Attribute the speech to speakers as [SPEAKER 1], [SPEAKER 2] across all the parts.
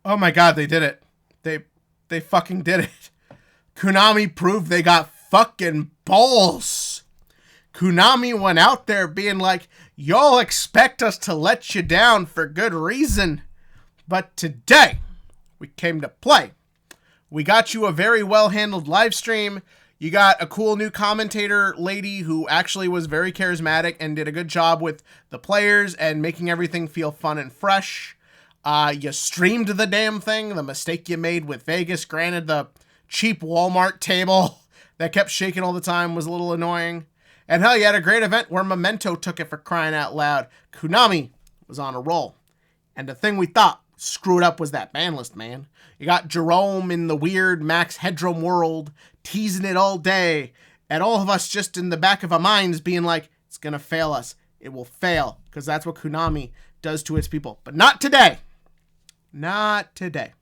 [SPEAKER 1] Oh my god, they did it. They fucking did it. Konami proved they got fucking balls. Konami went out there being like, y'all expect us to let you down for good reason. But today, we came to play. We got you a very well-handled live stream. You got a cool new commentator lady who actually was very charismatic and did a good job with the players and making everything feel fun and fresh. You streamed the damn thing. The mistake you made with Vegas, granted the cheap Walmart table that kept shaking all the time was a little annoying. And hell, you had a great event where Memento took it, for crying out loud. Konami was on a roll. And the thing we thought screwed up was that ban list, man. You got Jerome in the weird Max Headroom world teasing it all day, and all of us just in the back of our minds being like, it's gonna fail us. It will fail, because that's what Konami does to its people. But not today. Not today.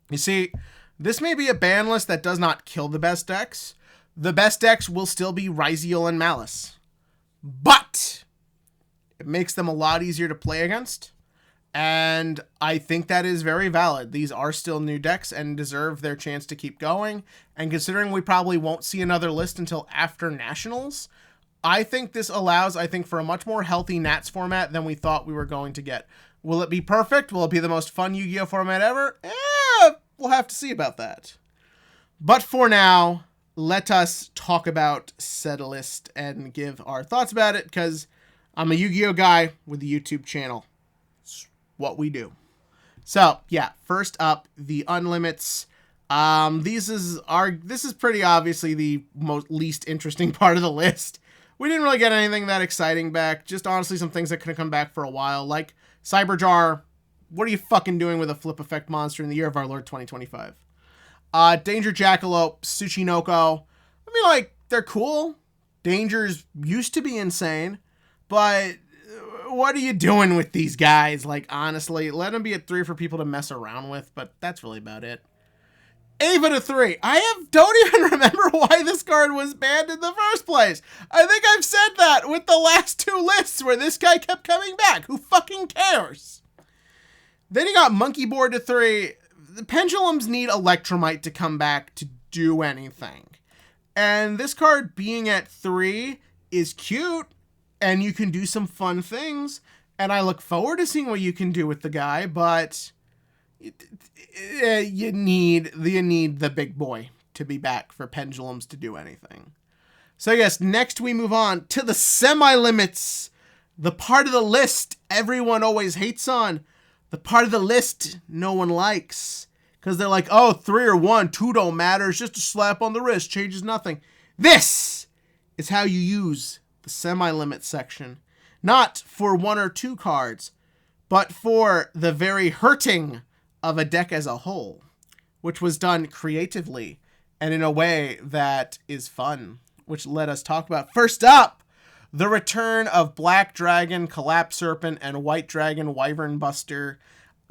[SPEAKER 1] You see, this may be a ban list that does not kill the best decks. The best decks will still be Ryziel and Malice. But it makes them a lot easier to play against. And I think that is very valid. These are still new decks and deserve their chance to keep going. And considering we probably won't see another list until after Nationals, I think this allows, for a much more healthy Nats format than we thought we were going to get. Will it be perfect? Will it be the most fun Yu-Gi-Oh format ever? We'll have to see about that. But for now, let us talk about said list and give our thoughts about it, because I'm a Yu-Gi-Oh guy with a YouTube channel. It's what we do. So, yeah, first up, the Unlimits. This is pretty obviously the least interesting part of the list. We didn't really get anything that exciting back. Just honestly some things that could have come back for a while, like Cyberjar. What are you fucking doing with a flip effect monster in the year of our Lord 2025? Danger Jackalope, Tsuchinoko. They're cool. Dangers used to be insane, but what are you doing with these guys? Honestly, let them be at 3 for people to mess around with, but that's really about it. Ava to 3. Don't even remember why this card was banned in the first place. I think I've said that with the last 2 lists where this guy kept coming back. Who fucking cares? Then you got Monkey Board to 3. The Pendulums need Electromite to come back to do anything. And this card being at 3 is cute, and you can do some fun things. And I look forward to seeing what you can do with the guy, but you need the big boy to be back for Pendulums to do anything. So yes, next we move on to the Semi-Limits, the part of the list everyone always hates on, the part of the list no one likes, because they're like, oh, 3 or 1, 2 don't matter, it's just a slap on the wrist, changes nothing. This is how you use the Semi-Limit section, not for 1 or 2 cards, but for the very hurting of a deck as a whole, which was done creatively and in a way that is fun, which let us talk about. First up, the return of Black Dragon, Collapse Serpent, and White Dragon, Wyvern Buster.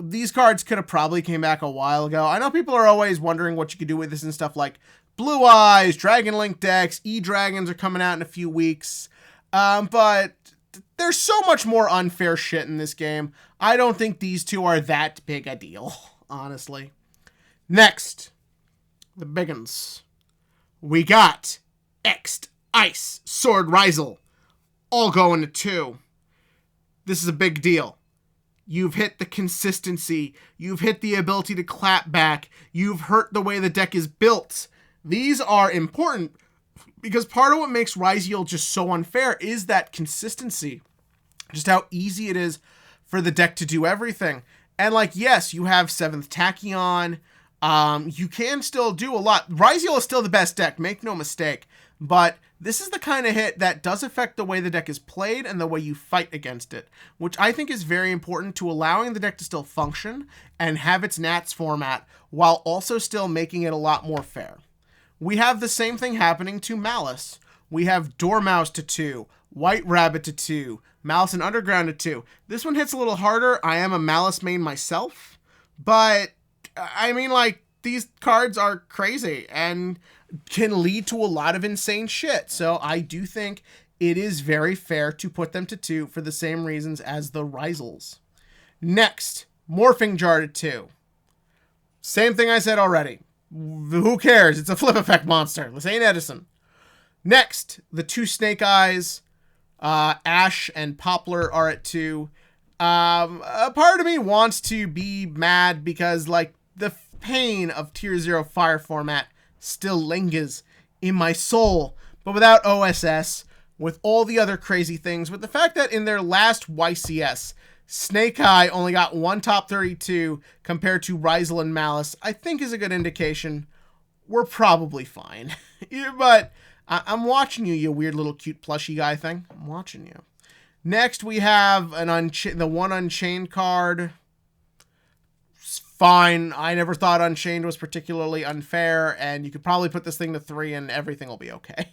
[SPEAKER 1] These cards could have probably came back a while ago. I know people are always wondering what you could do with this and stuff like Blue Eyes, Dragon Link decks, E-Dragons are coming out in a few weeks. But there's so much more unfair shit in this game. I don't think these 2 are that big a deal, honestly. Next, the biggins. We got X'd Ice Sword Ryziel, all going to 2. This is a big deal. You've hit the consistency. You've hit the ability to clap back. You've hurt the way the deck is built. These are important because part of what makes Ryziel just so unfair is that consistency. Just how easy it is for the deck to do everything. And yes, you have 7th Tachyon. You can still do a lot. Ryziel is still the best deck, make no mistake. But this is the kind of hit that does affect the way the deck is played and the way you fight against it, which I think is very important to allowing the deck to still function and have its Nats format while also still making it a lot more fair. We have the same thing happening to Malice. We have Dormouse to 2, White Rabbit to 2, Malice and Underground to 2. This one hits a little harder. I am a Malice main myself, but these cards are crazy and can lead to a lot of insane shit. So I do think it is very fair to put them to 2 for the same reasons as the Ryziels. Next, Morphing Jar to 2. Same thing I said already. Who cares? It's a flip effect monster. This ain't Edison. Next, the two Snake Eyes, Ash and Poplar are at 2. A part of me wants to be mad because, like, the pain of Tier 0 fire format still lingers in my soul. But without OSS, with all the other crazy things, with the fact that in their last YCS, Snake Eye only got 1 top 32 compared to Rizel and Malice, I think is a good indication we're probably fine. But I'm watching you, you weird little cute plushy guy thing. I'm watching you. Next, we have the one Unchained card. It's fine. I never thought Unchained was particularly unfair, and you could probably put this thing to 3 and everything will be okay.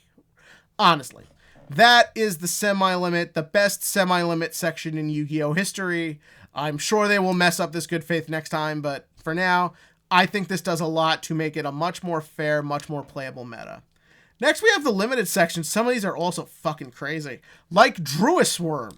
[SPEAKER 1] Honestly. That is the semi-limit, the best semi-limit section in Yu-Gi-Oh! History. I'm sure they will mess up this good faith next time, but for now, I think this does a lot to make it a much more fair, much more playable meta. Next, we have the limited section. Some of these are also fucking crazy. Like Druisworm.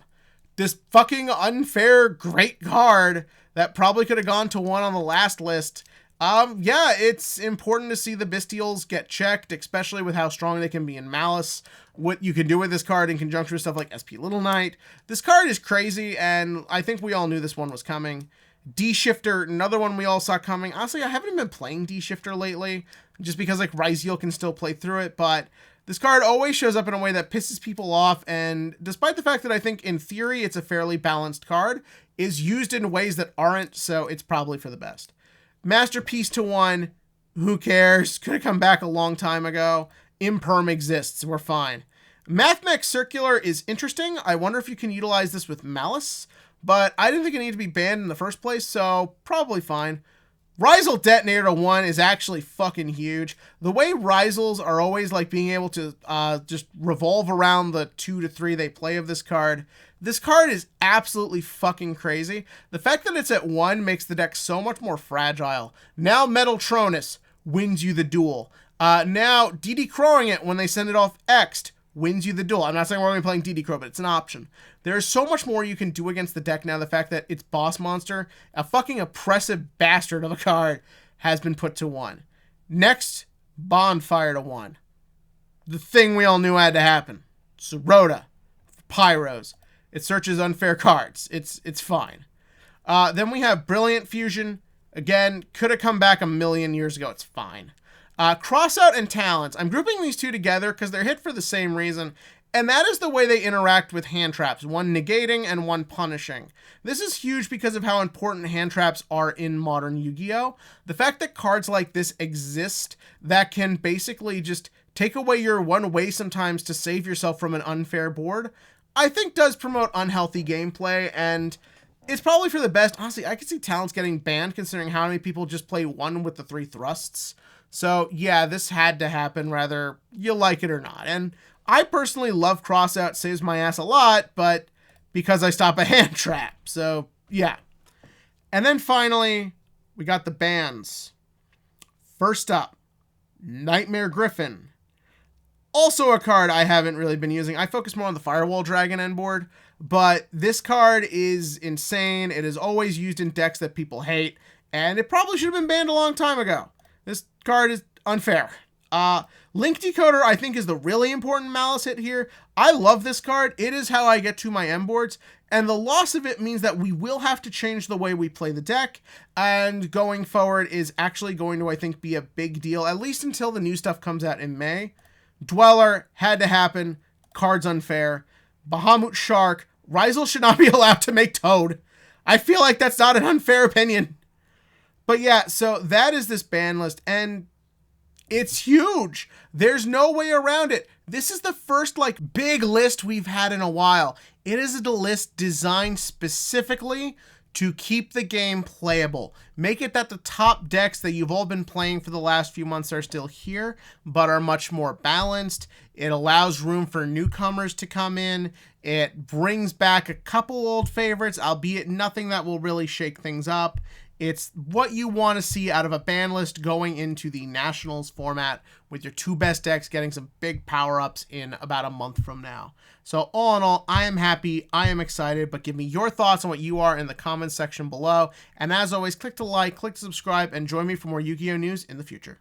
[SPEAKER 1] This fucking unfair great card that probably could have gone to 1 on the last list. Yeah, it's important to see the Bestials get checked, especially with how strong they can be in Malice. What you can do with this card in conjunction with stuff like SP Little Knight. This card is crazy, and I think we all knew this one was coming. D-Shifter, another one we all saw coming. Honestly, I haven't even been playing D-Shifter lately, just because like Ryzeal can still play through it, but this card always shows up in a way that pisses people off, and despite the fact that I think in theory it's a fairly balanced card, is used in ways that aren't, so it's probably for the best. Masterpiece to 1, who cares? Could have come back a long time ago. Imperm exists, we're fine. Mathmech Circular is interesting. I wonder if you can utilize this with Malice, but I didn't think it needed to be banned in the first place, so probably fine. Ryzel Detonator to 1 is actually fucking huge. The way Ryzels are always like being able to just revolve around the 2 to 3 they play of this card is absolutely fucking crazy. The fact that it's at 1 makes the deck so much more fragile. Now Metaltronus wins you the duel. Now DD Crowing it when they send it off X'd wins you the duel. I'm not saying we're going to be playing DD Crow, but it's an option. There's so much more you can do against the deck now. The fact that its boss monster, a fucking oppressive bastard of a card, has been put to 1. Next, Bonfire to 1. The thing we all knew had to happen. Sirota, Pyros. It searches unfair cards. It's fine. Then we have Brilliant Fusion. Again, could have come back a million years ago. It's fine. Crossout and Talents. I'm grouping these two together because they're hit for the same reason, and that is the way they interact with hand traps, one negating and one punishing. This is huge because of how important hand traps are in modern Yu-Gi-Oh! The fact that cards like this exist that can basically just take away your one way sometimes to save yourself from an unfair board, I think does promote unhealthy gameplay, and it's probably for the best. Honestly, I could see Talents getting banned considering how many people just play 1 with the 3 thrusts. So yeah, this had to happen whether you like it or not. And I personally love Crossout, saves my ass a lot, but because I stop a hand trap. So yeah. And then finally, we got the bans. First up, Nightmare Griffin. Also a card I haven't really been using. I focus more on the Firewall Dragon end board, but this card is insane. It is always used in decks that people hate, and it probably should have been banned a long time ago. This card is unfair. Link Decoder, I think, is the really important Malice hit here. I love this card. It is how I get to my M boards, and the loss of it means that we will have to change the way we play the deck, and going forward is actually going to, I think, be a big deal, at least until the new stuff comes out in May. Dweller, had to happen. Card's unfair. Bahamut Shark, Ryzel should not be allowed to make Toad. I feel like that's not an unfair opinion. But yeah, so that is this ban list, and it's huge. There's no way around it. This is the first, like, big list we've had in a while. It is a list designed specifically to keep the game playable. Make it that the top decks that you've all been playing for the last few months are still here, but are much more balanced. It allows room for newcomers to come in. It brings back a couple old favorites, albeit nothing that will really shake things up. It's what you want to see out of a ban list going into the Nationals format, with your 2 best decks getting some big power-ups in about a month from now. So all in all, I am happy, I am excited, but give me your thoughts on what you are in the comments section below. And as always, click to like, click to subscribe, and join me for more Yu-Gi-Oh news in the future.